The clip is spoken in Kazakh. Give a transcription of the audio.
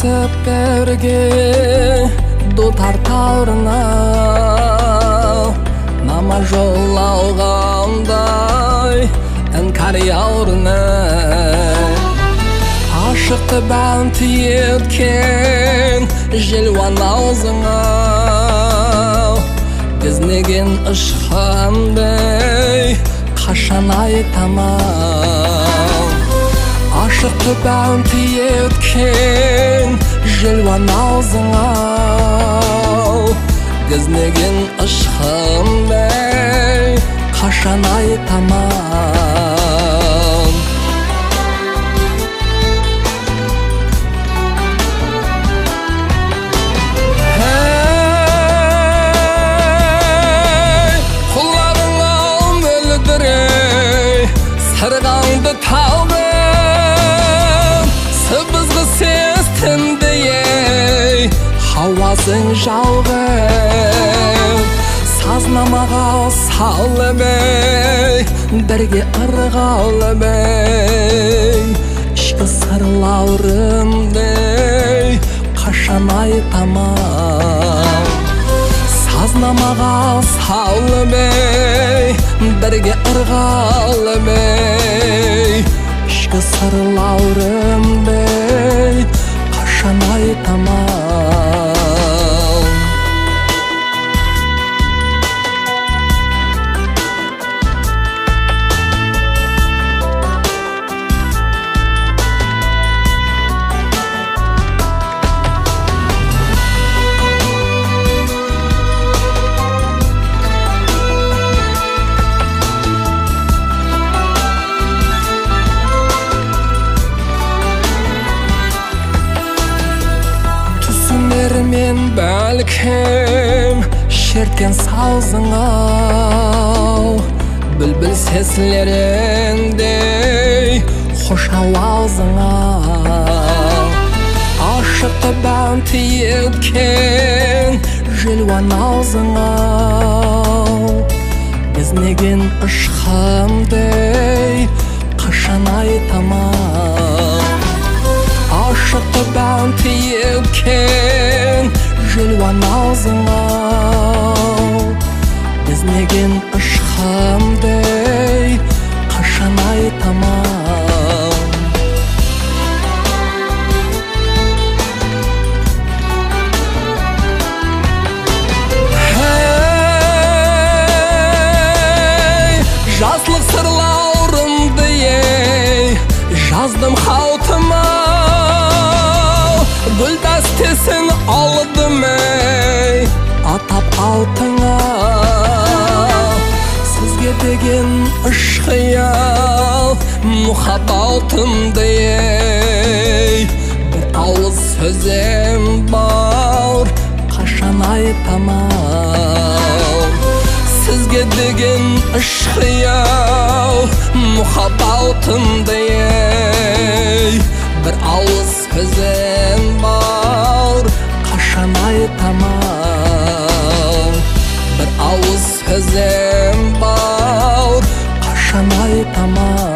басып бірге дутар таурына намаз жол алғандай іңкәр яурына ашықты бәнті еткен желуан аузыңа Гізнеген ұшқандай қашан айтамам Ашықты бәнті еткен желуан аузыңа Гізнеген ұшқандай қашан айтамам Сырғаңды талғым Сыбызғы сез тіндей Хауасын жалғым Сазнамаға салып ей Бірге ырғалып ей Ішкі сырлаурымдей Қашан айтамам Сазнамаға салып ей Бірге ырғалып ей Ішкі сырлаурымдей Қашан айтамам Мен бәлкім шерткен саузыңа Бүлбіл сесілеріндей хош ауазыңа Ашықты бәнті еткен желуан аузыңа Гізнеген ұшқымдей қашан айтамам Ашықты бәнті еткен желуан аузыңа Гізнеген ұшқымдей қашан айтамам Жаслық сырлаурымды ей жаздым хаутыма Гүл дәстесін алдым ей атап алтыңа Сізге деген ұшқиял мұхаббатымды ей Бір ауыз сөзім бар қашан айтамам Сізге деген ұшқиял мұхаббатымды ей Бір ауыз сөзім бар қашан айтамам Бір ауыз сөзім бар қашан айтамам